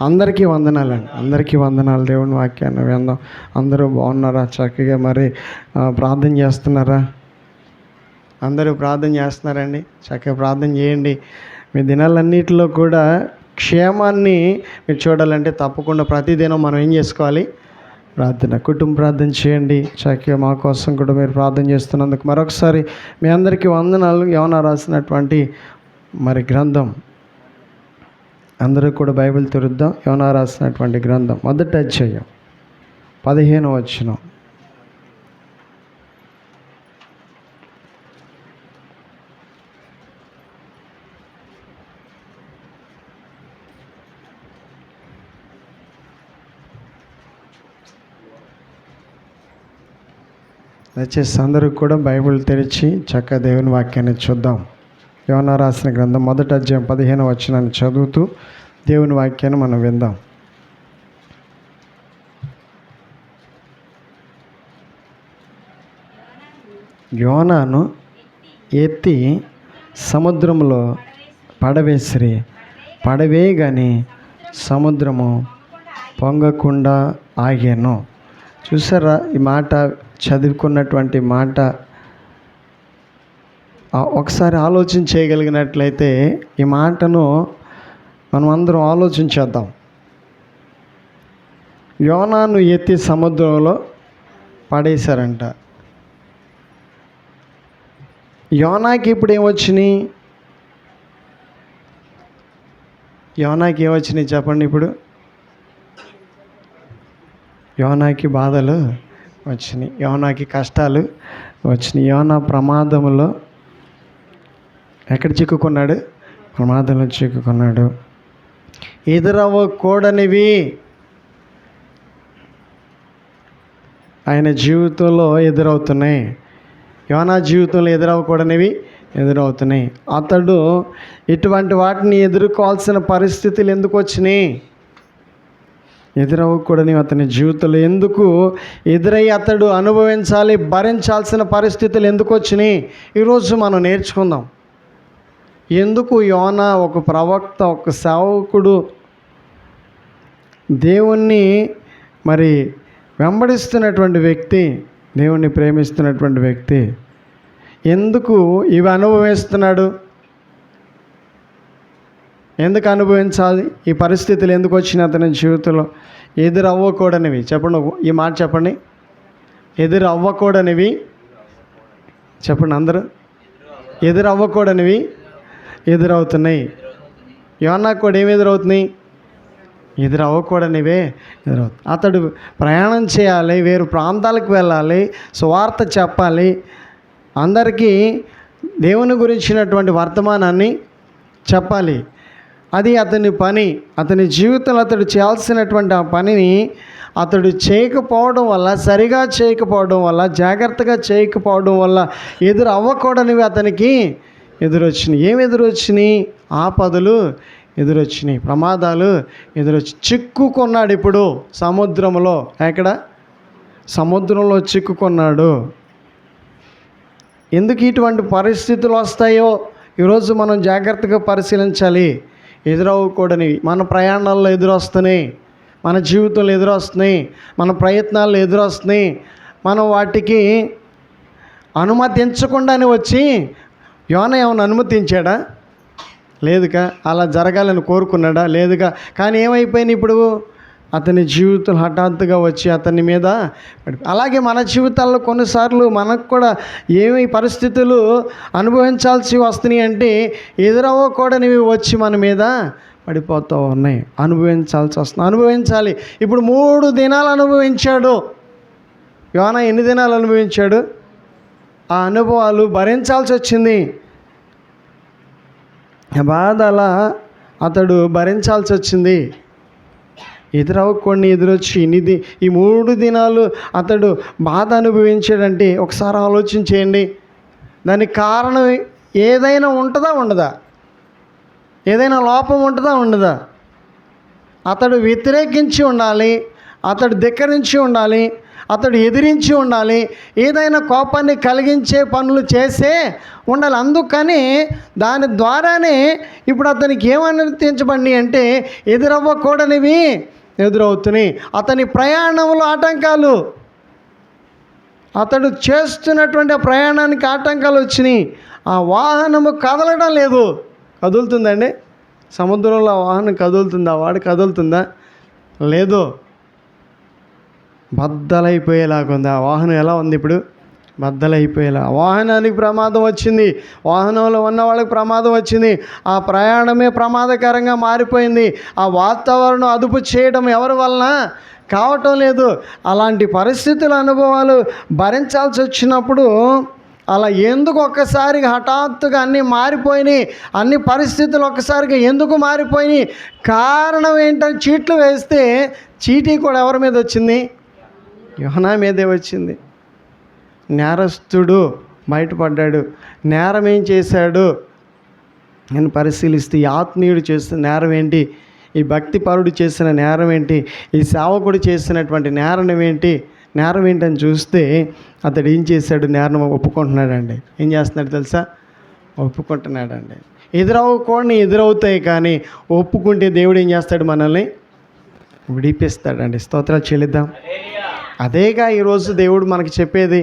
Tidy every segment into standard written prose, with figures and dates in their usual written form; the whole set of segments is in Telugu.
అందరికీ వందనాలండి, అందరికీ వందనాలు. దేవుని వాక్యాన్ని విందాం. అందరూ బాగున్నారా? చక్కగా మరి ప్రార్థన చేస్తున్నారా? అందరూ ప్రార్థన చేస్తున్నారండి. చక్కగా ప్రార్థన చేయండి. మీ దినాలన్నిటిలో కూడా క్షేమాన్ని మీరు చూడాలంటే తప్పకుండా ప్రతిదినం మనం ఏం చేసుకోవాలి? ప్రార్థన, కుటుంబ ప్రార్థన చేయండి. చక్కగా మా కోసం కూడా మీరు ప్రార్థన చేస్తున్నందుకు మరొకసారి మీ అందరికీ వందనాలు. యోనా రాసినటువంటి మరి గ్రంథం, అందరూ కూడా బైబిల్ తెరుద్దాం. యోనా రాసినటువంటి గ్రంథం 1వ అధ్యాయం 15వ వచనం. దయచేసి అందరూ కూడా బైబిల్ తెరిచి చక్కగా దేవుని వాక్యాన్ని చూద్దాం. యోనా రాసిన గ్రంథం 1వ అధ్యాయం 15వ వచనాన్ని చదువుతూ దేవుని వాక్యాన్ని మనం విందాం. యోనాను ఎత్తి సముద్రంలో పడవేసిరి. పడవేయగాని సముద్రము పొంగకుండా ఆగాను. చూసారా? ఈ మాట చదువుకున్నటువంటి మాట ఒకసారి ఆలోచన చేయగలిగినట్లయితే ఈ మాటను మనం అందరం ఆలోచించేద్దాం. యోనాను ఎత్తి సముద్రంలో పడేశారంట. యోనాకి ఇప్పుడు ఏమొచ్చినాయి? యోనాకి ఏమొచ్చినాయి చెప్పండి. ఇప్పుడు యోనాకి బాధలు వచ్చినాయి, యోనాకి కష్టాలు వచ్చినాయి. యోనా ప్రమాదంలో ఎక్కడ చిక్కుకున్నాడు? ప్రమాదంలో చిక్కుకున్నాడు. ఎదురవ్వకూడనివి ఆయన జీవితంలో ఎదురవుతున్నాయి. యోనా జీవితంలో ఎదురవ్వకూడనివి ఎదురవుతున్నాయి. అతడు ఇటువంటి వాటిని ఎదుర్కోవాల్సిన పరిస్థితులు ఎందుకు వచ్చినాయి? ఎదురవ్వకూడని అతని జీవితంలో ఎందుకు ఎదురయ్యి అతడు అనుభవించాలి, భరించాల్సిన పరిస్థితులు ఎందుకు వచ్చినాయి? ఈరోజు మనం నేర్చుకుందాం. ఎందుకు యోనా ఒక ప్రవక్త, ఒక సేవకుడు, దేవుణ్ణి మరి వెంబడిస్తున్నటువంటి వ్యక్తి, దేవుణ్ణి ప్రేమిస్తున్నటువంటి వ్యక్తి ఎందుకు ఇవి అనుభవిస్తున్నాడు? ఎందుకు అనుభవించాలి? ఈ పరిస్థితులు ఎందుకు వచ్చినాయి అతని జీవితంలో? ఎదురవ్వకూడనివి. చెప్పండి, ఈ మాట చెప్పండి. ఎదురవ్వకూడనివి చెప్పండి అందరూ. ఎదురవ్వకూడనివి ఎదురవుతున్నాయి. యోనాకు కూడా ఏమి ఎదురవుతున్నాయి? ఎదురవ్వకూడనివే ఎదురవుతుంది. అతడు ప్రయాణం చేయాలి, వేరు ప్రాంతాలకు వెళ్ళాలి, సువార్త చెప్పాలి, అందరికీ దేవుని గురించినటువంటి వర్తమానాన్ని చెప్పాలి. అది అతని పని. అతని జీవితంలో అతడు చేయాల్సినటువంటి ఆ పనిని అతడు చేయకపోవడం వల్ల, సరిగా చేయకపోవడం వల్ల, జాగ్రత్తగా చేయకపోవడం వల్ల ఎదురు అవ్వకూడనివి అతనికి ఎదురొచ్చినాయి. ఏమి ఎదురొచ్చినాయి? ఆపదలు ఎదురొచ్చినాయి, ప్రమాదాలు ఎదురొచ్చి చిక్కుకున్నాడు. ఇప్పుడు సముద్రంలో, ఎక్కడ? సముద్రంలో చిక్కుకున్నాడు. ఎందుకు ఇటువంటి పరిస్థితులు వస్తాయో ఈరోజు మనం జాగ్రత్తగా పరిశీలించాలి. ఎదురవ్వకూడనివి మన ప్రయాణాల్లో ఎదురొస్తున్నాయి, మన జీవితంలో ఎదురొస్తున్నాయి, మన ప్రయత్నాల్లో ఎదురొస్తున్నాయి. మనం వాటికి అనుమతించకుండానే వచ్చి యోనా ఏమైనా అనుమతించాడా? లేదుగా. అలా జరగాలని కోరుకున్నాడా? లేదుగా. కానీ ఏమైపోయినాయి ఇప్పుడు? అతని జీవితం హఠాత్తుగా వచ్చి అతని మీద అలాగే మన జీవితాల్లో కొన్నిసార్లు మనకు కూడా ఏమి పరిస్థితులు అనుభవించాల్సి వస్తున్నాయి అంటే ఎదురవ్వకూడనివి వచ్చి మన మీద పడిపోతూ ఉన్నాయి. అనుభవించాల్సి వస్తుంది. అనుభవించాలి. ఇప్పుడు 3 దినాలు అనుభవించాడు యోనా. ఎన్ని దినాలు అనుభవించాడు? ఆ అనుభవాలు భరించాల్సి వచ్చింది. బాధ అలా అతడు భరించాల్సి వచ్చింది. ఎదురవ్వకుండా ఎదురొచ్చి ఈ 3 దినాలు అతడు బాధ అనుభవించాడంటే ఒకసారి ఆలోచన చేయండి. దానికి కారణం ఏదైనా ఉంటుందా ఉండదా? ఏదైనా లోపం ఉంటుందా ఉండదా? అతడు వ్యతిరేకించి ఉండాలి, అతడు ధిక్కరించి ఉండాలి, అతడు ఎదిరించి ఉండాలి, ఏదైనా కోపాన్ని కలిగించే పనులు చేసే ఉండాలి. అందుకని దాని ద్వారానే ఇప్పుడు అతనికి ఏమనుమతించబడి అంటే ఎదురవ్వకూడనివి ఎదురవుతున్నాయి. అతని ప్రయాణంలో ఆటంకాలు, అతడు చేస్తున్నటువంటి ఆ ప్రయాణానికి ఆటంకాలు వచ్చినాయి. ఆ వాహనము కదలడం లేదు. కదులుతుందండి? సముద్రంలో ఆ వాహనం కదులుతుందా? వాడు కదులుతుందా? లేదు. బద్దలైపోయేలాగుంది. ఆ వాహనం ఎలా ఉంది ఇప్పుడు? బద్దలైపోయేలా. వాహనానికి ప్రమాదం వచ్చింది, వాహనంలో ఉన్న వాళ్ళకి ప్రమాదం వచ్చింది, ఆ ప్రయాణమే ప్రమాదకరంగా మారిపోయింది. ఆ వాతావరణం అదుపు చేయడం ఎవరి వలన కావటం లేదు. అలాంటి పరిస్థితుల అనుభవాలు భరించాల్సి వచ్చినప్పుడు అలా ఎందుకు ఒక్కసారిగా హఠాత్తుగా అన్నీ మారిపోయినాయి, అన్ని పరిస్థితులు ఒక్కసారిగా ఎందుకు మారిపోయినాయి? కారణం ఏంటని చీట్లు వేస్తే చీటీ కూడా ఎవరి మీద వచ్చింది? యోనా మీదే వచ్చింది. నేరస్తుడు బయటపడ్డాడు. నేరం ఏం చేశాడు అని పరిశీలిస్తే ఈ ఆత్మీయుడు చేస్తున్న నేరం ఏంటి, ఈ భక్తిపరుడు చేసిన నేరం ఏంటి, ఈ సేవకుడు చేసినటువంటి నేరం ఏంటని చూస్తే అతడు ఏం చేశాడు? నేరం ఒప్పుకుంటున్నాడండి. ఏం చేస్తున్నాడు తెలుసా? ఒప్పుకుంటున్నాడండి. ఎదురవ్వకూడని ఎదురవుతాయి, కానీ ఒప్పుకుంటే దేవుడు ఏం చేస్తాడు? మనల్ని విడిపిస్తాడండి. స్తోత్రాలు చెల్లిద్దాం. అదేగా ఈరోజు దేవుడు మనకి చెప్పేది.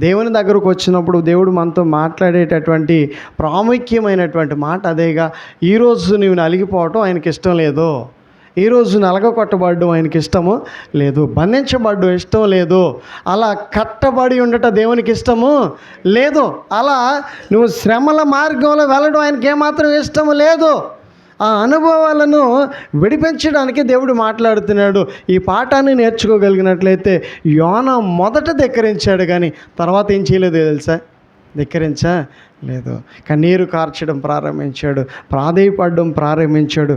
దేవుని దగ్గరకు వచ్చినప్పుడు దేవుడు మనతో మాట్లాడేటటువంటి ప్రాముఖ్యమైనటువంటి మాట అదేగా. ఈరోజు నువ్వు నలిగిపోవటం ఆయనకి ఇష్టం లేదు. ఈరోజు నలగొట్టబడ్డం ఆయనకి ఇష్టము లేదు. బంధించబడ్డం ఇష్టం లేదు. అలా కట్టబడి ఉండటం దేవునికి ఇష్టము లేదు. అలా నువ్వు శ్రమల మార్గంలో వెళ్ళడం ఆయనకి ఏమాత్రం ఇష్టము లేదు. ఆ అనుభవాలను విడిపించడానికి దేవుడు మాట్లాడుతున్నాడు. ఈ పాఠాన్ని నేర్చుకోగలిగినట్లయితే యోనా మొదట ధిక్కరించాడు, కానీ తర్వాత ఏం చేయలేదు తెలుసా? ధిక్కరించలేదు. కన్నీరు కార్చడం ప్రారంభించాడు, ప్రాధేయపడడం ప్రారంభించాడు,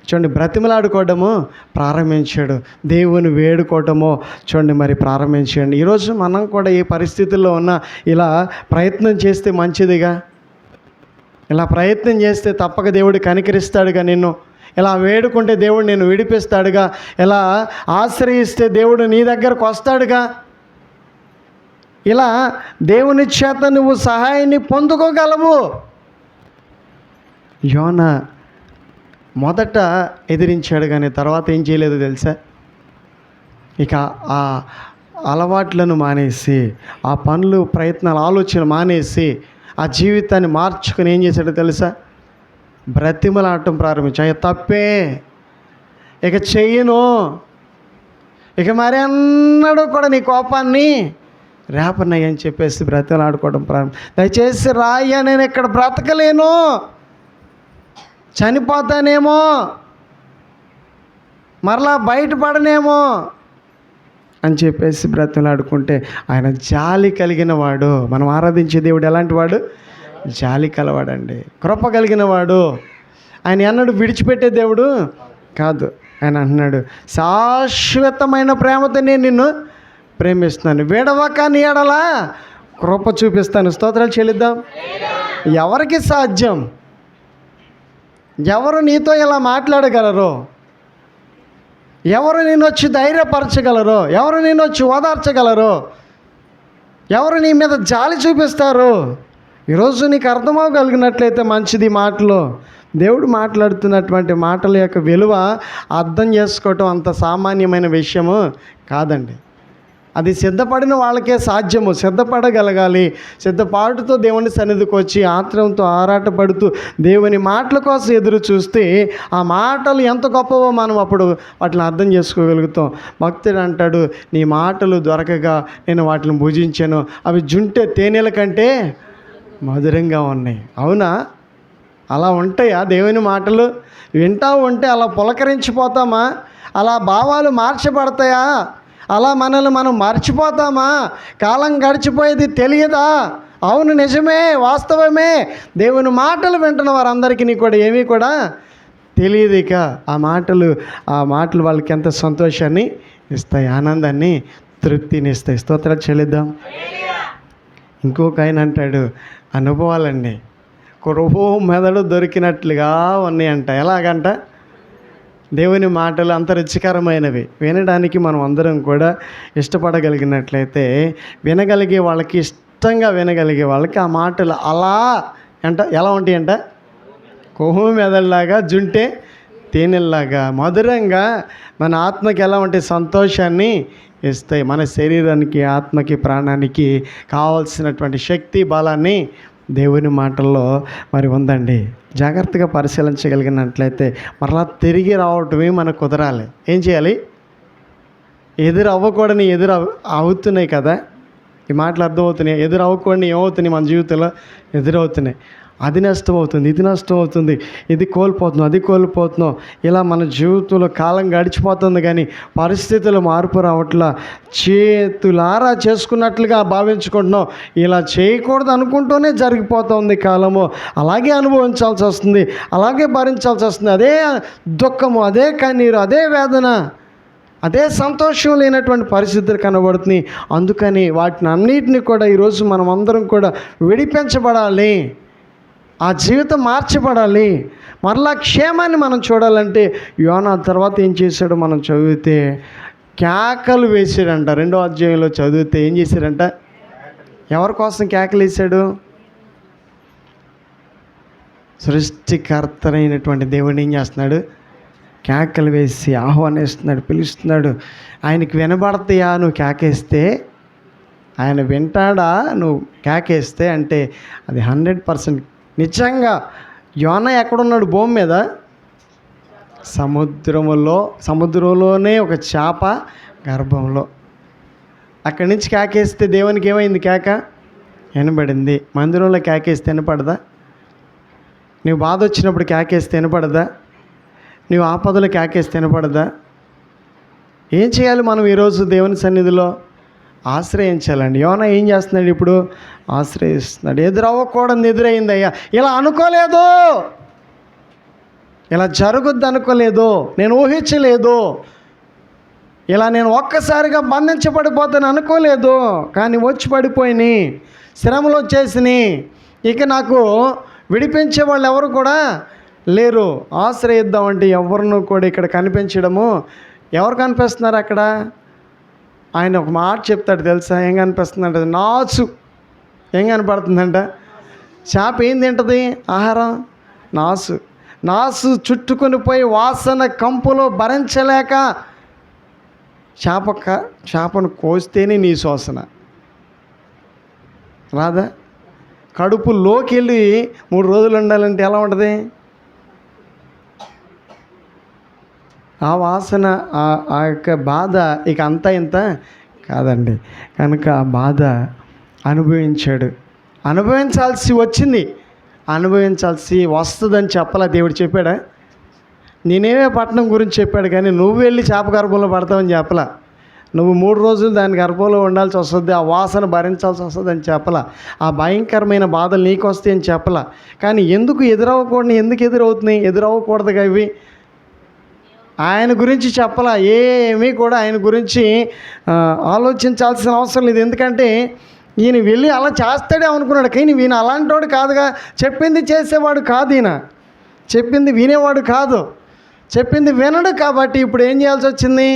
చూడండి బ్రతిమలాడుకోవడము ప్రారంభించాడు, దేవుని వేడుకోవటము చూడండి మరి ప్రారంభించండి. ఈరోజు మనం కూడా ఏ పరిస్థితుల్లో ఉన్నా ఇలా ప్రయత్నం చేస్తే మంచిదిగా. ఇలా ప్రయత్నం చేస్తే తప్పక దేవుడు కనికరిస్తాడుగా నిన్ను. ఇలా వేడుకుంటే దేవుడు నిన్ను విడిపిస్తాడుగా. ఇలా ఆశ్రయిస్తే దేవుడు నీ దగ్గరకు వస్తాడుగా. ఇలా దేవుని చేత నువ్వు సహాయాన్ని పొందుకోగలవు. యోనా మొదట ఎదిరించాడు, కానీ తర్వాత ఏం చేయలేదు తెలుసా? ఇక ఆ అలవాట్లను మానేసి, ఆ పనులు ప్రయత్నాలు ఆలోచన మానేసి, ఆ జీవితాన్ని మార్చుకుని ఏం చేశాడో తెలుసా? బ్రతిమలాడటం ప్రారంభించాడు. తప్పే, ఇక చెయ్యను, ఇక మరి అన్నాడు కూడా నీ కోపాన్ని రేపన్నయ్య అని చెప్పేసి బ్రతిమలాడుకోవడం దయచేసి రాయ్యా, నేను ఇక్కడ బ్రతకలేను, చనిపోతానేమో, మరలా బయటపడనేమో అని చెప్పేసి బ్రతిమలాడుకుంటే ఆయన జాలి కలిగిన వాడు. మనం ఆరాధించే దేవుడు ఎలాంటి వాడు? జాలి కలవాడండి, కృప కలిగిన వాడు. ఆయన అన్నాడు విడిచిపెట్టే దేవుడు కాదు. ఆయన అంటున్నాడు శాశ్వతమైన ప్రేమతో నేను నిన్ను ప్రేమిస్తున్నాను, విడవక నీ ఎడల కృప చూపిస్తాను. స్తోత్రాలు చెల్లిద్దాం. ఎవరికి సాధ్యం? ఎవరు నీతో ఇలా మాట్లాడగలరు? ఎవరు నేను వచ్చి ధైర్యపరచగలరు? ఎవరు నేను వచ్చి ఓదార్చగలరు? ఎవరు నీ మీద జాలి చూపిస్తారు? ఈరోజు నీకు అర్థమవగలిగినట్లయితే మంచిది. మాటలు దేవుడు మాట్లాడుతున్నటువంటి మాటల యొక్క విలువ అర్థం చేసుకోవటం అంత సామాన్యమైన విషయము కాదండి. అది సిద్ధపడిన వాళ్ళకే సాధ్యము. సిద్ధపడగలగాలి. సిద్ధపాటుతో దేవుని సన్నిధికి వచ్చి ఆత్రంతో ఆరాటపడుతూ దేవుని మాటల కోసం ఎదురు చూస్తే ఆ మాటలు ఎంత గొప్పవో మనం అప్పుడు వాటిని అర్థం చేసుకోగలుగుతాం. భక్తుడు అంటాడు, నీ మాటలు దొరకగా నేను వాటిని భుజించాను, అవి జుంటే తేనెల కంటే మధురంగా ఉన్నాయి. అవునా? అలా ఉంటాయా దేవుని మాటలు? వింటా ఉంటే అలా పులకరించిపోతామా? అలా భావాలు మార్చబడతాయా? అలా మనల్ని మనం మర్చిపోతామా? కాలం గడిచిపోయేది తెలియదా? అవును, నిజమే, వాస్తవమే. దేవుని మాటలు వింటున్న వారందరికీ కూడా ఏమీ కూడా తెలియదు. ఇక ఆ మాటలు వాళ్ళకి ఎంత సంతోషాన్ని ఇస్తాయి, ఆనందాన్ని, తృప్తిని ఇస్తాయి. స్తోత్రాలు చెల్లిద్దాం. ఇంకొక ఆయన అంటాడు, అనుభవాలండి కురువు మెదడు దొరికినట్లుగా ఉన్నాయంట. ఎలాగంట? దేవుని మాటలు అంత రుచికరమైనవి. వినడానికి మనం అందరం కూడా ఇష్టపడగలిగినట్లయితే, వినగలిగే వాళ్ళకి, ఇష్టంగా వినగలిగే వాళ్ళకి ఆ మాటలు అలా ఎలా ఉంటాయంట, కొవ్వు మెదడులాగా, జుంటే తేనెల్లాగా మధురంగా మన ఆత్మకి ఎలా ఉంటాయి, సంతోషాన్ని ఇస్తాయి. మన శరీరానికి, ఆత్మకి, ప్రాణానికి కావాల్సినటువంటి శక్తి, బలాన్ని దేవుని మాటల్లో మరి ఉందండి. జాగ్రత్తగా పరిశీలించగలిగినట్లయితే మరలా తిరిగి రావటమే మనకు కుదరాలి. ఏం చేయాలి? ఎదురు అవ్వకూడని అవుతున్నాయి కదా, ఈ మాటలు అర్థమవుతున్నాయి. ఎదురు అవ్వకూడని ఏమవుతున్నాయి మన జీవితంలో? ఎదురవుతున్నాయి. అది నష్టం అవుతుంది, ఇది నష్టం అవుతుంది, ఇది కోల్పోతున్నాం, అది కోల్పోతున్నాం. ఇలా మన జీవితంలో కాలం గడిచిపోతుంది, కానీ పరిస్థితులు మార్పు రావట్లా. చేతులారా చేసుకున్నట్లుగా భావించుకుంటున్నాం. ఇలా చేయకూడదు అనుకుంటూనే జరిగిపోతుంది కాలము. అలాగే అనుభవించాల్సి వస్తుంది, అలాగే భరించాల్సి వస్తుంది. అదే దుఃఖము, అదే కన్నీరు, అదే వేదన, అదే సంతోషం లేనటువంటి పరిస్థితులు కనబడుతున్నాయి. అందుకని వాటిని అన్నిటిని కూడా ఈరోజు మనం అందరం కూడా విడిపించబడాలి. ఆ జీవితం మార్చబడాలి. మరలా క్షేమాన్ని మనం చూడాలంటే యోనా తర్వాత ఏం చేశాడో మనం చదివితే, కేకలు వేసాడంట. 2వ అధ్యాయంలో చదివితే ఏం చేశాడంట? ఎవరి కోసం కేకలు వేసాడు? సృష్టికర్తనైనటువంటి దేవుడిని ఏం చేస్తున్నాడు? కేకలు వేసి ఆహ్వానిస్తున్నాడు, పిలుస్తున్నాడు. ఆయనకి వినబడతాయా నువ్వు కేకేస్తే? ఆయన వింటాడా నువ్వు కేకేస్తే? అంటే అది 100% నిజంగా. యోనా ఎక్కడున్నాడు? భూమి మీద, సముద్రంలోనే ఒక చేప గర్భంలో. అక్కడి నుంచి కేకేస్తే దేవునికి ఏమైంది? కేక వినబడింది. మందిరంలో కేకేస్తే వినపడదా? నువ్వు బాధ వచ్చినప్పుడు కేకేస్తే వినపడదా? నువ్వు ఆపదలు కేకేస్తే వినపడదా? ఏం చేయాలి మనం ఈరోజు దేవుని సన్నిధిలో? ఆశ్రయించాలండి. యోనా ఏం చేస్తున్నాడు ఇప్పుడు? ఆశ్రయిస్తున్నాడు. ఎదురవ్వకూడదు ఎదురైంది. అయ్యా ఇలా అనుకోలేదు, ఇలా జరుగుద్ది అనుకోలేదు, నేను ఊహించలేదు, ఇలా నేను ఒక్కసారిగా బంధించబడిపోతాను అనుకోలేదు, కానీ వచ్చి పడిపోయినాయి, శ్రమలు వచ్చేసినాయి. ఇక నాకు విడిపించే వాళ్ళు ఎవరు కూడా లేరు. ఆశ్రయిద్దామంటే ఎవరినూ కూడా ఇక్కడ కనిపించడము. ఎవరు కనిపిస్తున్నారు అక్కడ? ఆయన ఒక మాట చెప్తాడు తెలుసా? ఏం కనిపిస్తుందంట? నాచు. ఏం కనపడుతుందంట? చేప ఏం తింటుంది ఆహారం? నాసు చుట్టుకొని పోయి వాసన కంపులో భరించలేక చేపను కోస్తేనే నీ శోసన రాదా? కడుపులోకి వెళ్ళి 3 రోజులు ఉండాలంటే ఎలా ఉంటుంది ఆ వాసన? ఆ యొక్క బాధ ఇక అంతా ఇంత కాదండి. కనుక ఆ బాధ అనుభవించాడు. అనుభవించాల్సి వచ్చింది, అనుభవించాల్సి వస్తుందని చెప్పలా దేవుడు. చెప్పాడా? నేనేమే పట్టణం గురించి చెప్పాడు, కానీ నువ్వు వెళ్ళి చేప గర్భంలో పడతావని చెప్పలా. నువ్వు 3 రోజులు దాని గర్భంలో ఉండాల్సి వస్తుంది, ఆ వాసన భరించాల్సి వస్తుంది అని చెప్పలా. ఆ భయంకరమైన బాధలు నీకు వస్తాయని చెప్పలా. కానీ ఎందుకు ఎదురవ్వకూడదు? ఎందుకు ఎదురవుతున్నాయి? ఎదురవ్వకూడదుగా ఇవి. ఆయన గురించి చెప్పలా. ఏమీ కూడా ఆయన గురించి ఆలోచించాల్సిన అవసరం లేదు. ఎందుకంటే ఈయన వెళ్ళి అలా చేస్తాడే అనుకున్నాడు, కానీ ఈయన అలాంటి వాడు కాదుగా. చెప్పింది చేసేవాడు కాదు ఈయన, చెప్పింది వినేవాడు కాదు, చెప్పింది వినడు. కాబట్టి ఇప్పుడు ఏం చేయాల్సి వచ్చింది?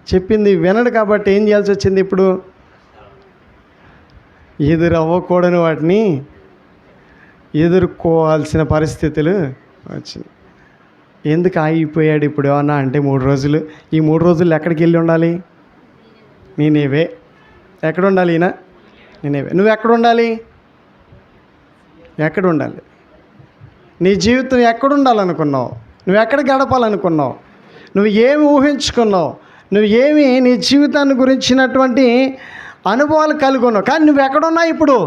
చెప్పింది వినడు కాబట్టి ఏం చేయాల్సి వచ్చింది? ఇప్పుడు ఎదురవ్వకూడని వాటిని ఎదుర్కోవాల్సిన పరిస్థితులు వచ్చినాయి. ఎందుకు ఆగిపోయాడు ఇప్పుడు ఏమన్నా అంటే 3 రోజులు. ఈ 3 రోజులు ఎక్కడికి వెళ్ళి ఉండాలి? నేనేవే. ఎక్కడ ఉండాలి ఈయన? నేనేవే. నువ్వు ఎక్కడ ఉండాలి? ఎక్కడ ఉండాలి? నీ జీవితం ఎక్కడ ఉండాలనుకున్నావు? నువ్వు ఎక్కడ గడపాలనుకున్నావు? నువ్వు ఏమి ఊహించుకున్నావు? నువ్వు ఏమి నీ జీవితాన్ని గురించినటువంటి అనుభవాలు కలిగి ఉన్నావు? కానీ నువ్వు ఎక్కడున్నావు ఇప్పుడు?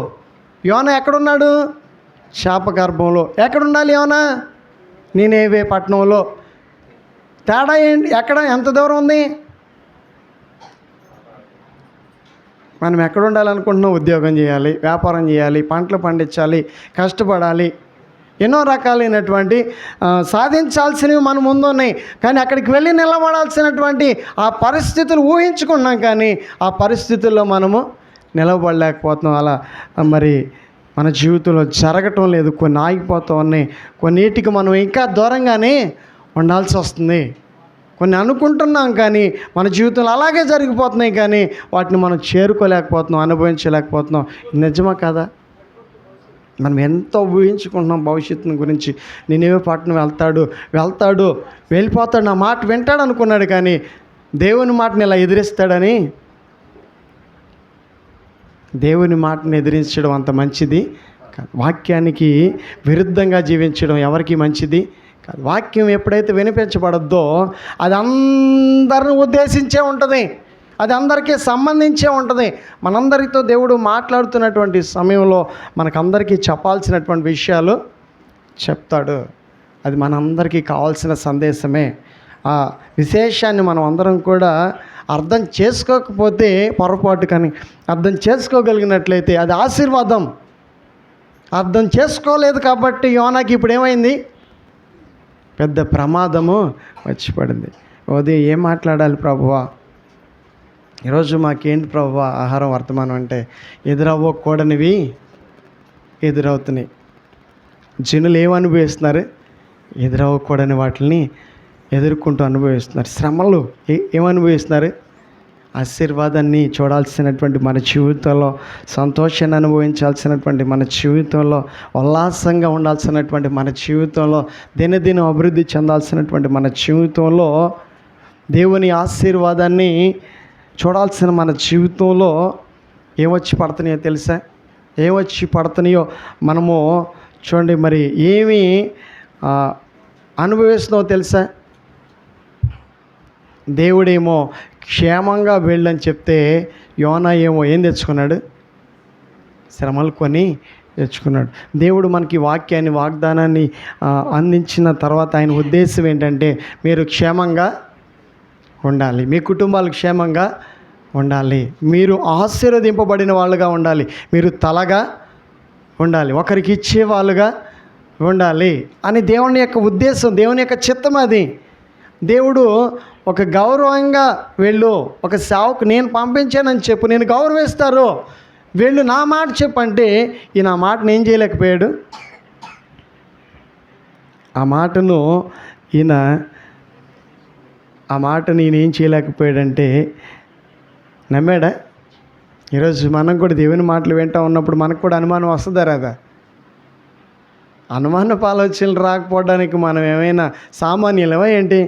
యోనా ఎక్కడున్నాడు? శాప గర్భంలో. ఎక్కడుండాలి యోనా? నీనేవే పట్టణంలో. తేడా ఏంటి? ఎక్కడ? ఎంత దూరం ఉంది? మనం ఎక్కడ ఉండాలనుకుంటున్నాం? ఉద్యోగం చేయాలి, వ్యాపారం చేయాలి, పంటలు పండించాలి, కష్టపడాలి, ఎన్నో రకాలైనటువంటి సాధించాల్సినవి మన ముందు ఉన్నాయి. కానీ అక్కడికి వెళ్ళి నిలబడాల్సినటువంటి ఆ పరిస్థితులు ఊహించుకున్నాం, కానీ ఆ పరిస్థితుల్లో మనము నిలబడలేకపోతున్నాం. అలా మరి మన జీవితంలో జరగటం లేదు, కొన్ని ఆగిపోతూ ఉన్నాయి, కొన్నిటికి మనం ఇంకా దూరంగానే ఉండాల్సి వస్తుంది. కొన్ని అనుకుంటున్నాం కానీ మన జీవితంలో అలాగే జరిగిపోతున్నాయి, కానీ వాటిని మనం చేరుకోలేకపోతున్నాం, అనుభవించలేకపోతున్నాం. నిజమా కదా? మనం ఎంతో ఊహించుకుంటున్నాం భవిష్యత్తుని గురించి. నేనేవో పట్టణం వెళ్తాడు వెళ్ళిపోతాడు, నా మాట వింటాడు అనుకున్నాడు, కానీ దేవుని మాటని ఇలా ఎదిరిస్తాడని, దేవుని మాటను ఎదిరించడం అంత మంచిది కాదు. వాక్యానికి విరుద్ధంగా జీవించడం ఎవరికి మంచిది కాదు. వాక్యం ఎప్పుడైతే వినిపించబడద్దో అది అందరిని ఉద్దేశించే ఉంటుంది, అది అందరికీ సంబంధించే ఉంటుంది. మనందరితో దేవుడు మాట్లాడుతున్నటువంటి సమయంలో మనకందరికీ చెప్పాల్సినటువంటి విషయాలు చెప్తాడు. అది మనందరికీ కావాల్సిన సందేశమే. ఆ విశేషాన్ని మనం అందరం కూడా అర్థం చేసుకోకపోతే పొరపాటు, కానీ అర్థం చేసుకోగలిగినట్లయితే అది ఆశీర్వాదం. అర్థం చేసుకోలేదు కాబట్టి యోనాకి ఇప్పుడు ఏమైంది? పెద్ద ప్రమాదము వచ్చి పడింది. ఉదయం ఏం మాట్లాడాలి ప్రభువా, ఈరోజు మాకేంటి ప్రభువా ఆహారం వర్తమానం అంటే, ఎదురవ్వకూడనివి ఎదురవుతున్నాయి. జనులు ఏమనుభవిస్తున్నారు? ఎదురవ్వకూడని వాటిని ఎదుర్కొంటూ అనుభవిస్తున్నారు. శ్రమలు ఏమనుభవిస్తున్నారు? ఆశీర్వాదాన్ని చూడాల్సినటువంటి మన జీవితంలో, సంతోషాన్ని అనుభవించాల్సినటువంటి మన జీవితంలో, ఉల్లాసంగా ఉండాల్సినటువంటి మన జీవితంలో, దినదినం అభివృద్ధి చెందాల్సినటువంటి మన జీవితంలో, దేవుని ఆశీర్వాదాన్ని చూడాల్సిన మన జీవితంలో ఏమొచ్చి పడుతున్నాయో తెలుసా? ఏమొచ్చి పడుతున్నాయో మనము చూడండి. మరి ఏమి అనుభవిస్తున్నావో తెలుసా? దేవుడేమో క్షేమంగా వెళ్ళని చెప్తే యోనా ఏమో ఏం తెచ్చుకున్నాడు? శ్రమలు కొని తెచ్చుకున్నాడు. దేవుడు మనకి వాక్యాన్ని, వాగ్దానాన్ని అందించిన తర్వాత ఆయన ఉద్దేశం ఏంటంటే, మీరు క్షేమంగా ఉండాలి, మీ కుటుంబాలు క్షేమంగా ఉండాలి, మీరు ఆశీర్వదింపబడిన వాళ్ళుగా ఉండాలి, మీరు తలగా ఉండాలి, ఒకరికి ఇచ్చే వాళ్ళుగా ఉండాలి అని దేవుని యొక్క ఉద్దేశం, దేవుని యొక్క చిత్తం అది. దేవుడు ఒక గౌరవంగా వెళ్ళు, ఒక సేవకు నేను పంపించానని చెప్పు, నేను గౌరవిస్తారు, వెళ్ళు నా మాట చెప్పంటే ఈయన ఆ మాటను ఏం చేయలేకపోయాడు. ఆ మాటను ఈయన ఏం చేయలేకపోయాడంటే నమ్మాడా? ఈరోజు మనం కూడా దేవుని మాటలు వింటూ ఉన్నప్పుడు మనకు కూడా అనుమానం వస్తుందా రాదా? అనుమానపు ఆలోచనలు రాకపోవడానికి మనం ఏమైనా సామాన్యులమా ఏంటి?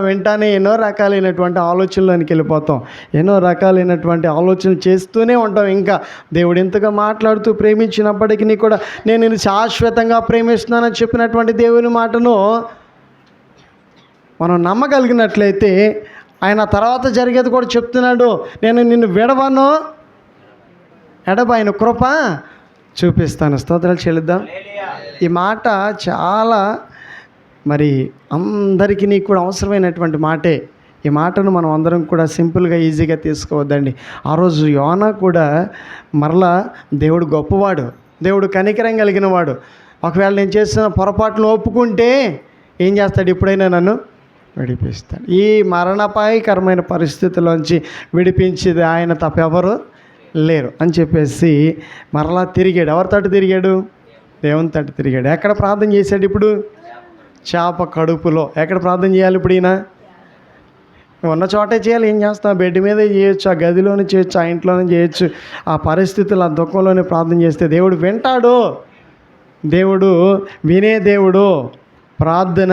వెంటానే ఎన్నో రకాలైనటువంటి ఆలోచనలోనికి వెళ్ళిపోతాం, ఎన్నో రకాలైనటువంటి ఆలోచనలు చేస్తూనే ఉంటాం. ఇంకా దేవుడు ఎంతగా మాట్లాడుతూ ప్రేమించినప్పటికీ కూడా నేను నిన్ను శాశ్వతంగా ప్రేమిస్తున్నానని చెప్పినటువంటి దేవుని మాటను మనం నమ్మగలిగినట్లయితే ఆయన తర్వాత జరిగేది కూడా చెప్తున్నాడు. నేను నిన్ను విడవను, ఎడబాయను, కృప చూపిస్తాను. స్తోత్రాలు చెల్లిద్దాం. ఈ మాట చాలా మరి అందరికీ నీకు కూడా అవసరమైనటువంటి మాటే. ఈ మాటను మనం అందరం కూడా సింపుల్గా ఈజీగా తీసుకోవద్దండి. ఆ రోజు యోనా కూడా మరలా దేవుడు గొప్పవాడు, దేవుడు కనికరం కలిగిన వాడు. ఒకవేళ నేను చేసిన పొరపాటును ఒప్పుకుంటే ఏం చేస్తాడు? ఇప్పుడైనా నన్ను విడిపిస్తాడు. ఈ మరణాపాయకరమైన పరిస్థితుల్లోంచి విడిపించేది ఆయన తప్ప ఎవరు లేరు అని చెప్పేసి మరలా తిరిగాడు. ఎవరి తట్టు తిరిగాడు? దేవుని తట్టు తిరిగాడు. ఎక్కడ ప్రార్థన చేశాడు? ఇప్పుడు చేప కడుపులో. ఎక్కడ ప్రార్థన చేయాలి ఇప్పుడు? ఈయన ఉన్న చోటే చేయాలి. ఏం చేస్తాం? బెడ్ మీదే చేయొచ్చు, ఆ గదిలోనే చేయొచ్చు, ఆ ఇంట్లోనే చేయొచ్చు. ఆ పరిస్థితులు, ఆ దుఃఖంలోనే ప్రార్థన చేస్తే దేవుడు వింటాడు. దేవుడు వినే దేవుడు, ప్రార్థన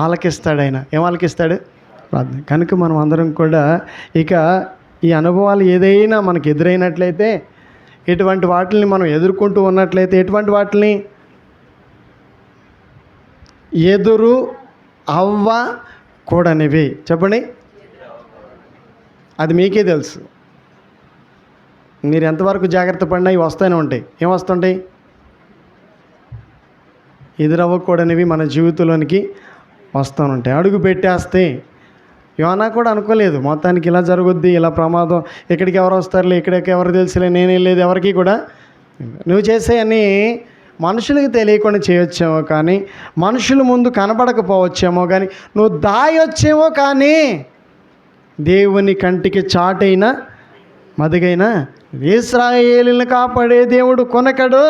ఆలకిస్తాడు. ఆయన ఏం ఆలకిస్తాడు? ప్రార్థన. కనుక మనం అందరం కూడా ఇక ఈ అనుభవాలు ఏదైనా మనకు ఎదురైనట్లయితే, ఎటువంటి వాటిని మనం ఎదుర్కొంటూ ఉన్నట్లయితే, ఎటువంటి వాటిని ఎదురు అవ్వకూడనివి చెప్పండి. అది మీకే తెలుసు. మీరు ఎంతవరకు జాగ్రత్త పడినా ఇవి వస్తూనే ఉంటాయి. ఏం వస్తుంటాయి? ఎదురవ్వకూడనివి మన జీవితంలోనికి వస్తూ ఉంటాయి. అడుగు పెట్టేస్తే యోనా కూడా అనుకోలేదు మొత్తానికి ఇలా జరుగుద్ది, ఇలా ప్రమాదం, ఇక్కడికి ఎవరు వస్తారులే, ఇక్కడికి ఎవరు తెలుసులే, నేనే లేదు, ఎవరికి కూడా. నువ్వు చేసే అన్నీ మనుషులకు తెలియకుండా చేయొచ్చేమో, కానీ మనుషుల ముందు కనబడకపోవచ్చేమో, కానీ నువ్వు దాయొచ్చేమో, కానీ దేవుని కంటికి చాటైనా మదిగైనా ఇశ్రాయేలుని కాపాడే దేవుడు కొనకడు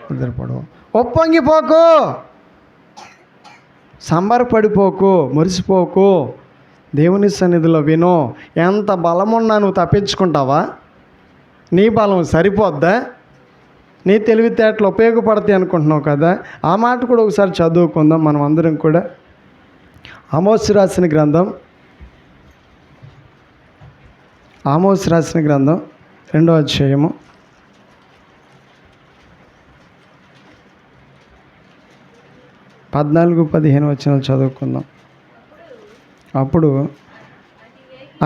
నిద్రపడు. ఒప్పొంగిపోకు, సంబరపడిపోకు, మురిసిపోకు. దేవుని సన్నిధిలో విను. ఎంత బలమున్నా నువ్వు తప్పించుకుంటావా? నీ బలం సరిపోద్దా? నీ తెలివితేటలు ఉపయోగపడతాయి అనుకుంటున్నావు కదా. ఆ మాట కూడా ఒకసారి చదువుకుందాం మనం అందరం కూడా. ఆమోస్ రాసిన గ్రంథం 2వ అధ్యాయము 14-15 వచనాలు చదువుకుందాం. అప్పుడు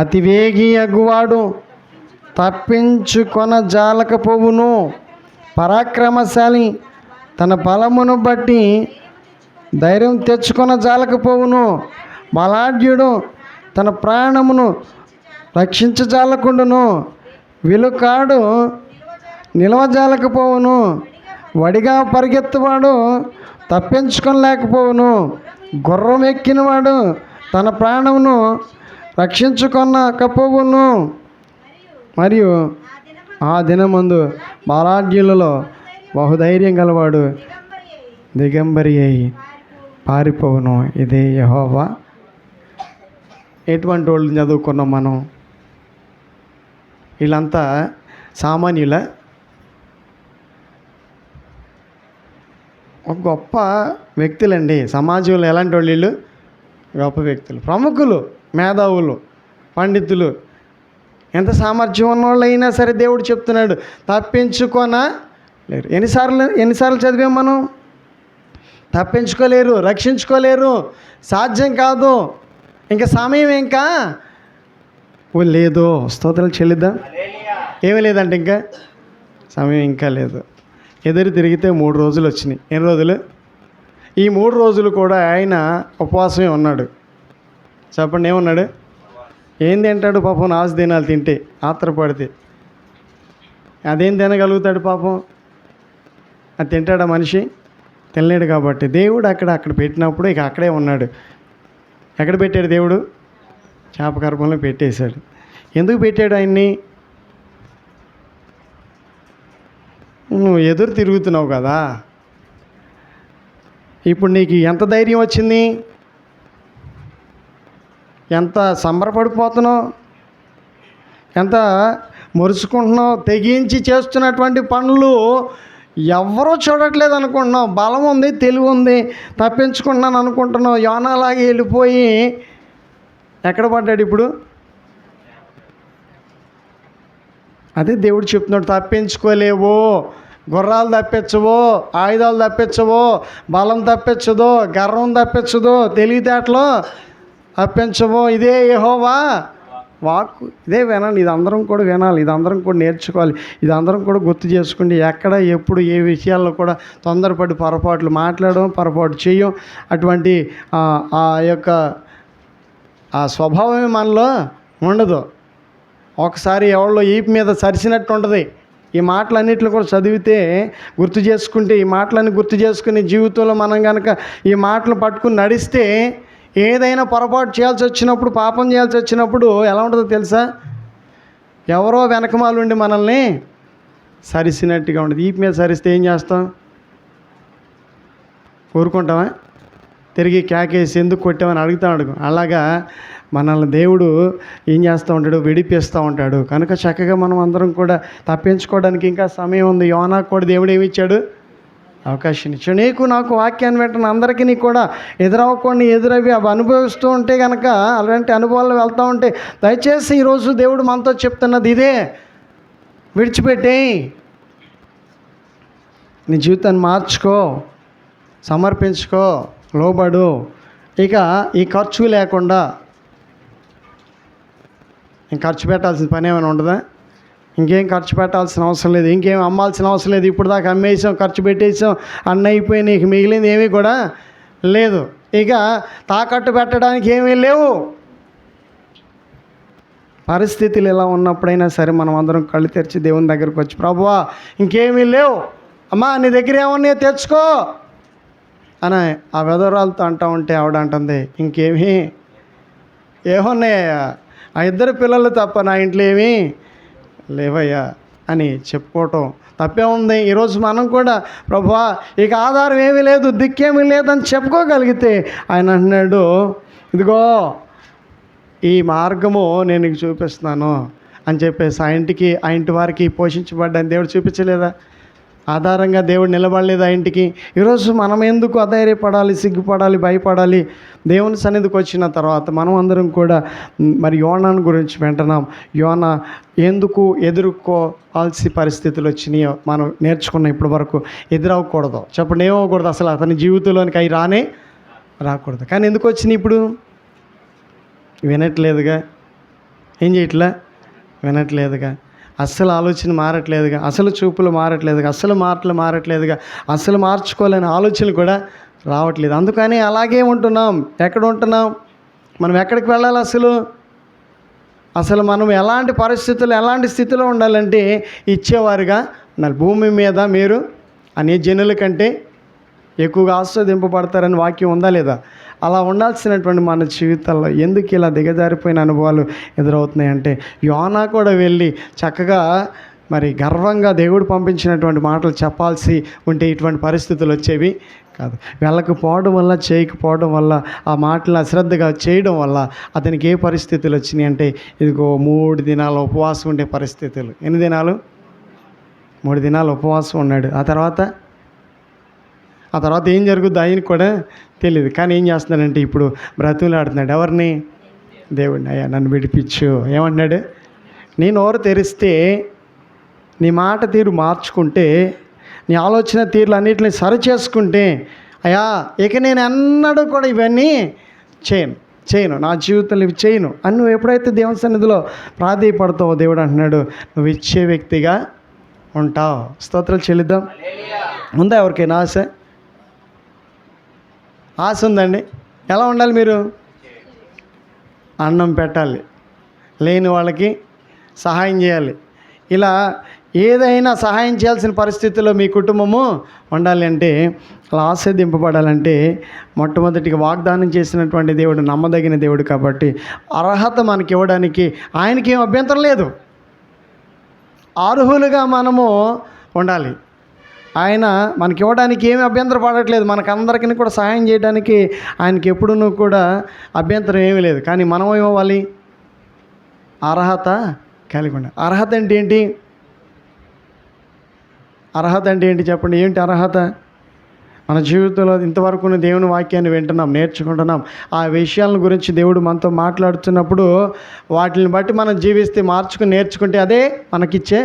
అతివేగి అగువాడు తప్పించుకొన జాలకపోవును, పరాక్రమశాలి తన బలమును బట్టి ధైర్యం తెచ్చుకొన జాలకపోవును, బలాఢ్యుడు తన ప్రాణమును రక్షించజాలకుండును, విలుకాడు నిలవజాలకపోవును, వడిగా పరిగెత్తువాడు తప్పించుకొనలేకపోవును, గుర్రం ఎక్కినవాడు తన ప్రాణమును రక్షించుకొనకపోవును. మరియు ఆ దినమందు బలాఢ్యులలో బహుధైర్యం గలవాడు దిగంబరి అయి పారిపోవును. ఇదే యెహోవా. ఎటువంటి వాళ్ళు చదువుకున్నాం మనం? వీళ్ళంతా సామాన్యుల? ఒక గొప్ప వ్యక్తులండి సమాజంలో. ఎలాంటి వాళ్ళు వీళ్ళు? గొప్ప వ్యక్తులు, ప్రముఖులు, మేధావులు, పండితులు. ఎంత సామర్థ్యం ఉన్నవాళ్ళు అయినా సరే దేవుడు చెప్తున్నాడు తప్పించుకొన లేరు. ఎన్నిసార్లు చదివాం మనం? తప్పించుకోలేరు, రక్షించుకోలేరు, సాధ్యం కాదు, ఇంకా సమయం ఇంకా లేదు. స్తోత్రాలు చెల్లిద్దాం. ఏమీ లేదంటే ఇంకా సమయం ఇంకా లేదు. ఎదురు తిరిగితే 3 రోజులు వచ్చినాయి. ఎన్ని రోజులు? ఈ 3 రోజులు కూడా ఆయన ఉపవాసమే ఉన్నాడు. చెప్పండి, ఏమన్నాడు? ఏం తింటాడు పాపం? నాసు దినాలు తింటే, ఆత్రపడితే అదేం తినగలుగుతాడు పాపం? అది తింటాడా మనిషి? తినలేడు. కాబట్టి దేవుడు అక్కడ పెట్టినప్పుడు ఇక అక్కడే ఉన్నాడు. ఎక్కడ పెట్టాడు దేవుడు? చేప గర్భంలో పెట్టేశాడు. ఎందుకు పెట్టాడు ఆయన్ని? నువ్వు ఎదురు తిరుగుతున్నావు కదా. ఇప్పుడు నీకు ఎంత ధైర్యం వచ్చింది? ఎంత సంబరపడిపోతున్నావు? ఎంత మురుసుకుంటున్నావు? తెగించి చేస్తున్నటువంటి పనులు ఎవరో చూడట్లేదు అనుకుంటున్నావు. బలం ఉంది, తెలివి ఉంది, తప్పించుకుంటున్నాను అనుకుంటున్నావు. యోనాలాగే వెళ్ళిపోయి ఎక్కడ పడ్డాడు ఇప్పుడు? అదే దేవుడు చెప్తున్నాడు, తప్పించుకోలేవు. గుర్రాలు తప్పించవు, ఆయుధాలు తప్పించవు, బలం తప్పించదు, గర్వం తప్పించదు, తెలివితేటలు తప్పించవు. ఇదే యెహోవా వాక్కు. ఇదే వినాలి. ఇది అందరం కూడా వినాలి. ఇది అందరం కూడా నేర్చుకోవాలి. ఇది అందరం కూడా గుర్తు చేసుకోండి. ఎక్కడ ఎప్పుడు ఏ విషయాల్లో కూడా తొందరపడి పొరపాట్లు మాట్లాడడం, పొరపాటు చేయం. అటువంటి ఆ యొక్క ఆ స్వభావమే మనలో ఉండదు. ఒకసారి ఎవరిలో ఈపు మీద సరిసినట్టు ఉంటుంది. ఈ మాటలన్నింటిలో కూడా చదివితే గుర్తు చేసుకుంటే, ఈ మాటలన్నీ గుర్తు చేసుకుని జీవితంలో మనం కనుక ఈ మాటలు పట్టుకుని నడిస్తే, ఏదైనా పొరపాటు చేయాల్సి వచ్చినప్పుడు, పాపం చేయాల్సి వచ్చినప్పుడు ఎలా ఉంటుందో తెలుసా? ఎవరో వెనకమాలుండి మనల్ని సరిసినట్టుగా ఉండదు. ఈపు మీద సరిస్తే ఏం చేస్తాం? ఊరుకుంటామా? తిరిగి కేకేసి ఎందుకు కొట్టామని అడుగుతాం. అలాగా మనల్ని దేవుడు ఏం చేస్తూ ఉంటాడు? విడిపిస్తూ ఉంటాడు. కనుక చక్కగా మనం అందరం కూడా తప్పించుకోవడానికి ఇంకా సమయం ఉంది. యోనాకు కూడా దేవుడు ఏమి ఇచ్చాడు? అవకాశం ఇచ్చాడు. నీకు నాకు వాక్యాన్ని వెంటనే అందరికీ నీ కూడా ఎదురవ్వకుండా ఎదురవి అవి అనుభవిస్తూ ఉంటే కనుక, అలాంటి అనుభవాలు వెళ్తూ ఉంటే, దయచేసి ఈరోజు దేవుడు మనతో చెప్తున్నది ఇదే: విడిచిపెట్టేయి, నీ జీవితాన్ని మార్చుకో, సమర్పించుకో, లోబడు. ఇక ఈ ఖర్చు లేకుండా ఇంక ఖర్చు పెట్టాల్సిన పని ఏమైనా ఉండదా? ఇంకేం ఖర్చు పెట్టాల్సిన అవసరం లేదు, ఇంకేం అమ్మాల్సిన అవసరం లేదు. ఇప్పుడు దాకా అమ్మేసాం, ఖర్చు పెట్టేసాం, అన్నీ అయిపోయి నీకు మిగిలింది ఏమీ కూడా లేదు. ఇక తాకట్టు పెట్టడానికి ఏమీ లేవు. పరిస్థితులు ఇలా ఉన్నప్పుడైనా సరే మనం అందరం కళ్ళు తెరిచి దేవుని దగ్గరకు వచ్చి, ప్రభువా ఇంకేమీ లేవు అమ్మా, నీ దగ్గర ఏమన్నా తెచ్చుకో అని ఆ వెధవరాలతో అంటూ ఉంటే ఆవిడ అంటుంది, ఇంకేమీ ఏమున్నాయ్యా, ఆ 2 పిల్లలు తప్ప నా ఇంట్లో ఏమీ లేవయ్యా అని చెప్పుకోవటం తప్పే ఉంది. ఈరోజు మనం కూడా ప్రభువా ఇక ఆధారం ఏమీ లేదు, దిక్కేమీ లేదని చెప్పుకోగలిగితే ఆయన అన్నాడు, ఇదిగో ఈ మార్గము నేను నీకు చూపిస్తున్నాను అని చెప్పేసి ఆ ఇంటి వారికి పోషించబడ్డాను దేవుడు చూపించలేదా? ఆధారంగా దేవుడు నిలబడలేదు ఆ ఇంటికి. ఈరోజు మనం ఎందుకు అధైర్యపడాలి, సిగ్గుపడాలి, భయపడాలి? దేవుని సన్నిధికి వచ్చిన తర్వాత మనం అందరం కూడా మరి యోనాను గురించి వింటున్నాం. యోనా ఎందుకు ఎదుర్కోవాల్సిన పరిస్థితులు వచ్చినాయో మనం నేర్చుకున్నాం. ఇప్పటి వరకు ఎదురవ్వకూడదు. చెప్పండి, ఏమవ్వకూడదు అసలు అతని జీవితంలోనికి అవి రాకూడదు. కానీ ఎందుకు వచ్చినాయి? ఇప్పుడు వినట్లేదుగా, ఏం చేయట్లే, వినట్లేదుగా, అస్సలు ఆలోచన మారట్లేదుగా, అసలు చూపులు మారట్లేదుగా, అసలు మాటలు మారట్లేదుగా, అసలు మార్చుకోలేని ఆలోచనలు కూడా రావట్లేదు. అందుకని అలాగే ఉంటున్నాం. ఎక్కడ ఉంటున్నాం? మనం ఎక్కడికి వెళ్ళాలి? అసలు మనం ఎలాంటి పరిస్థితులు, ఎలాంటి స్థితిలో ఉండాలంటే ఇచ్చేవారుగా ఉండాలి. భూమి మీద మీరు అనే జనుల కంటే ఎక్కువగా ఆస్వాదింపబడతారని వాక్యం ఉందా లేదా? అలా ఉండాల్సినటువంటి మన జీవితాల్లో ఎందుకు ఇలా దిగజారిపోయిన అనుభవాలు ఎదురవుతున్నాయంటే, యోనా కూడా వెళ్ళి చక్కగా మరి గర్వంగా దేవుడు పంపించినటువంటి మాటలు చెప్పాల్సి ఉంటే ఇటువంటి పరిస్థితులు వచ్చేవి కాదు. వెళ్ళకపోవడం వల్ల, చేయకపోవడం వల్ల, ఆ మాటలు అశ్రద్ధగా చేయడం వల్ల అతనికి ఏ పరిస్థితులు వచ్చినాయి అంటే, ఇదిగో 3 దినాలు ఉపవాసం ఉండే పరిస్థితులు. ఎన్ని దినాలు? 3 దినాలు ఉపవాసం ఉన్నాడు. ఆ తర్వాత ఏం జరుగుద్దో ఆయనకు కూడా తెలియదు. కానీ ఏం చేస్తున్నాడంటే ఇప్పుడు బ్రతులాడుతున్నాడు. ఎవరిని? దేవుడిని. అయ్యా నన్ను విడిపించు. ఏమంటున్నాడు? నీ నోరు తెరిస్తే, నీ మాట తీరు మార్చుకుంటే, నీ ఆలోచన తీరులు అన్నిటిని సరిచేసుకుంటే, అయ్యా ఇక నేను ఎన్నడూ కూడా ఇవన్నీ చేయను, నా జీవితంలో ఇవి చేయను అని నువ్వు ఎప్పుడైతే దేవుని సన్నిధిలో ప్రాధేయపడతావో దేవుడు అంటున్నాడు, నువ్వు ఇచ్చే వ్యక్తిగా ఉంటావు. స్తోత్రాలు చెల్లిద్దాం. ఉందా ఎవరికైనా ఆశ ఉందండి? ఎలా ఉండాలి మీరు? అన్నం పెట్టాలి, లేని వాళ్ళకి సహాయం చేయాలి. ఇలా ఏదైనా సహాయం చేయాల్సిన పరిస్థితుల్లో మీ కుటుంబము ఉండాలి అంటే, అలా ఆశీర్వదింపబడాలంటే మొట్టమొదటిగా వాగ్దానం చేసినటువంటి దేవుడు నమ్మదగిన దేవుడు కాబట్టి అర్హత మనకి ఇవ్వడానికి ఆయనకి ఏం అభ్యంతరం లేదు. అర్హులుగా మనము ఉండాలి. ఆయన మనకి ఇవ్వడానికి ఏమీ అభ్యంతరం పడట్లేదు. మనకందరికీ కూడా సహాయం చేయడానికి ఆయనకి ఎప్పుడూ కూడా అభ్యంతరం ఏమీ లేదు. కానీ మనం ఏమవ్వాలి? అర్హత కలిగి ఉండాలి. అర్హత అంటే ఏంటి? అర్హత అంటే ఏంటి చెప్పండి? ఏంటి అర్హత? మన జీవితంలో ఇంతవరకు దేవుని వాక్యాన్ని వింటున్నాం, నేర్చుకుంటున్నాం. ఆ విషయాల గురించి దేవుడు మనతో మాట్లాడుతున్నప్పుడు వాటిని బట్టి మనం జీవిస్తే, మార్చుకుని నేర్చుకుంటే అదే మనకిచ్చే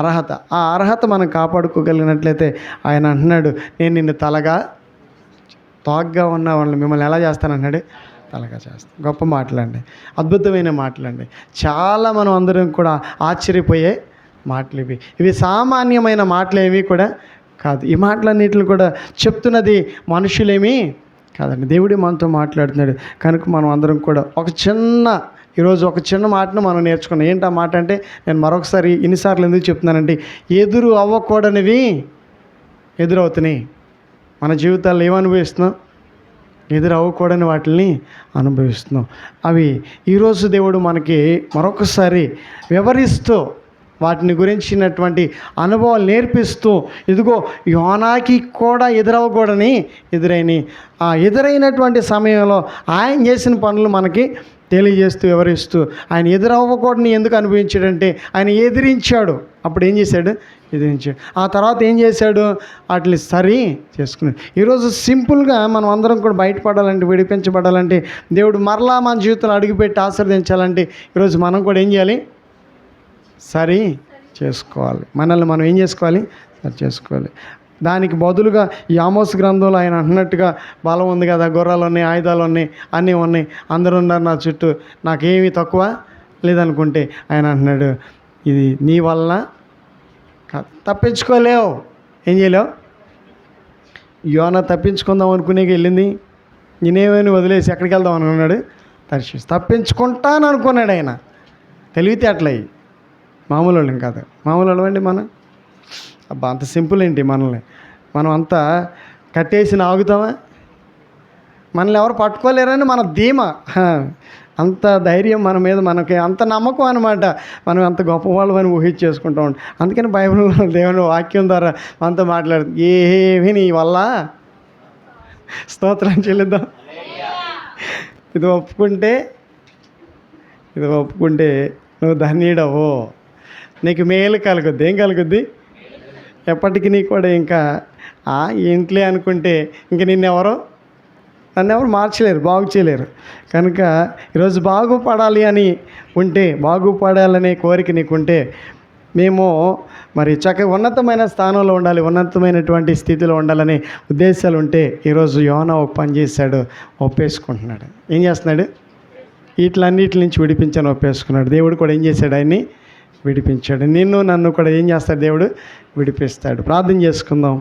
అర్హత. ఆ అర్హత మనం కాపాడుకోగలిగినట్లయితే ఆయన అంటున్నాడు, నేను నిన్ను తోగ్గా ఉన్న వాళ్ళని మిమ్మల్ని ఎలా చేస్తానన్నాడు? తలగా చేస్తాను. గొప్ప మాటలండి, అద్భుతమైన మాటలండి. చాలా మనం అందరం కూడా ఆశ్చర్యపోయే మాటలు ఇవి సామాన్యమైన మాటలు ఏవి కూడా కాదు. ఈ మాటలన్నిటిని కూడా చెప్తున్నది మనుషులేమీ కాదండి, దేవుడే మనతో మాట్లాడుతున్నాడు. కనుక మనం అందరం కూడా ఈరోజు ఒక చిన్న మాటను మనం నేర్చుకున్నాం. ఏంటి ఆ మాట అంటే, నేను మరొకసారి ఇన్నిసార్లు ఎందుకు చెప్తున్నానంటే, ఎదురు అవ్వకూడనివి ఎదురవుతున్నాయి. మన జీవితాల్లో ఏమనుభవిస్తున్నాం? ఎదురు అవ్వకూడని వాటిని అనుభవిస్తున్నాం. అవి ఈరోజు దేవుడు మనకి మరొకసారి వివరిస్తూ వాటిని గురించినటువంటి అనుభవాలు నేర్పిస్తూ, ఇదిగో యోనాకి కూడా ఎదురైనటువంటి సమయంలో ఆయన చేసిన పనులు మనకి తెలియజేస్తూ, వివరిస్తూ, ఆయన ఎదురవ్వకూడని ఎందుకు అనుభవించాడంటే ఆయన ఎదిరించాడు. అప్పుడు ఏం చేశాడు? ఎదిరించాడు. ఆ తర్వాత ఏం చేశాడు? వాటిని సరి చేసుకున్నాడు. ఈరోజు సింపుల్గా మనం అందరం కూడా బయటపడాలంటే, విడిపించబడాలంటే, దేవుడు మరలా మన జీవితంలో అడుగుపెట్టి ఆశీర్వదించాలంటే ఈరోజు మనం కూడా ఏం చేయాలి? సరి చేసుకోవాలి. మనల్ని మనం ఏం చేసుకోవాలి? సరి చేసుకోవాలి. దానికి బదులుగా ఈ ఆమోస్ గ్రంథంలో ఆయన అంటున్నట్టుగా బలం ఉంది కదా, గుర్రాలు ఉన్నాయి, ఆయుధాలు ఉన్నాయి, అన్నీ ఉన్నాయి, అందరూ ఉన్నారు నా చుట్టూ, నాకేమీ తక్కువ లేదనుకుంటే ఆయన అంటున్నాడు, ఇది నీ వలన తప్పించుకోలేవు. ఏం చేయలేవు? యోనా తప్పించుకుందాం అనుకునేకి వెళ్ళింది, నేనేమని వదిలేసి ఎక్కడికి వెళ్దాం అనుకున్నాడు? తర్షీషు. తప్పించుకుంటాను అనుకున్నాడు ఆయన. తెలివితేటలయ్యి, మామూలు వాళ్ళం కాదు. మామూలు వాళ్ళమండి మనం. అబ్బా అంత సింపుల్ ఏంటి మనల్ని? మనం అంతా కట్టేసి ఆగుతామా? మనల్ని ఎవరు పట్టుకోలేరని మన ధీమా. అంత ధైర్యం మన మీద, మనకి అంత నమ్మకం అనమాట. మనం అంత గొప్పవాళ్ళు అని ఊహించేసుకుంటూ ఉంటాం. అందుకని బైబిల్లో దేవుని వాక్యం ద్వారా మనతో మాట్లాడుతుంది. ఏమీ నీ వల్ల స్తోత్రం చెల్లిద్దాం. ఇది ఒప్పుకుంటే నువ్వు ధన్యుడవు, నీకు మేలు కలుగుద్ది. ఏం కలుగుద్ది? ఎప్పటికీ నీ కూడా ఇంకా ఇంట్లే అనుకుంటే ఇంక నన్నెవరు మార్చలేరు, బాగు చేయలేరు. కనుక ఈరోజు బాగుపడాలి అని ఉంటే, బాగుపడాలనే కోరిక నీకుంటే, మేము మరి చక్కగా ఉన్నతమైన స్థానంలో ఉండాలి, ఉన్నతమైనటువంటి స్థితిలో ఉండాలనే ఉద్దేశాలు ఉంటే, ఈరోజు యోనా ఒక పని చేశాడు, ఒప్పేసుకుంటున్నాడు. ఏం చేస్తున్నాడు? వీటిలన్నిటి నుంచి విడిపించని ఒప్పేసుకున్నాడు. దేవుడు కూడా ఏం చేశాడు? ఆయన్ని విడిపించాడు. నన్ను కూడా ఏం చేస్తాడు? దేవుడు విడిపిస్తాడు. ప్రార్థన చేసుకుందాం.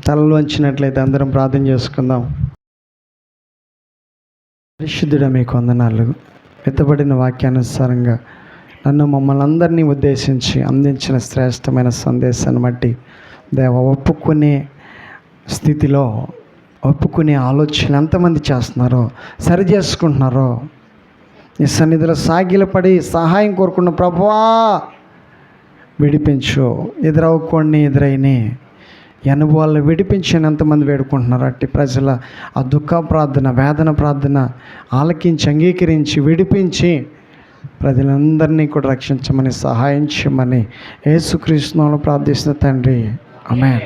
తలలు వంచినట్లయితే అందరం ప్రార్థన చేసుకుందాం. పరిశుద్ధుడా, మీకు వందనాలు. ఎత్తబడిన వాక్యానుసారంగా మమ్మల్ని అందరినీ ఉద్దేశించి అందించిన శ్రేష్టమైన సందేశాన్ని బట్టి దేవ, ఒప్పుకునే స్థితిలో, ఒప్పుకునే ఆలోచనలు ఎంతమంది చేస్తున్నారో, సరి చేసుకుంటున్నారో, నీ సన్నిధిలో సాగిలపడి సహాయం కోరుకున్న ప్రభువా విడిపించు. ఎదురైన ఈ అనుభవాలను విడిపించని ఎంతమంది వేడుకుంటున్నారు. అట్టి ప్రజల ఆ దుఃఖ ప్రార్థన, వేదన ప్రార్థన ఆలకించి, అంగీకరించి, విడిపించి ప్రజలందరినీ కూడా రక్షించమని, సహాయం చేయమని యేసుక్రీస్తు నామములో ప్రార్థిస్తున్న తండ్రి, ఆమేన్.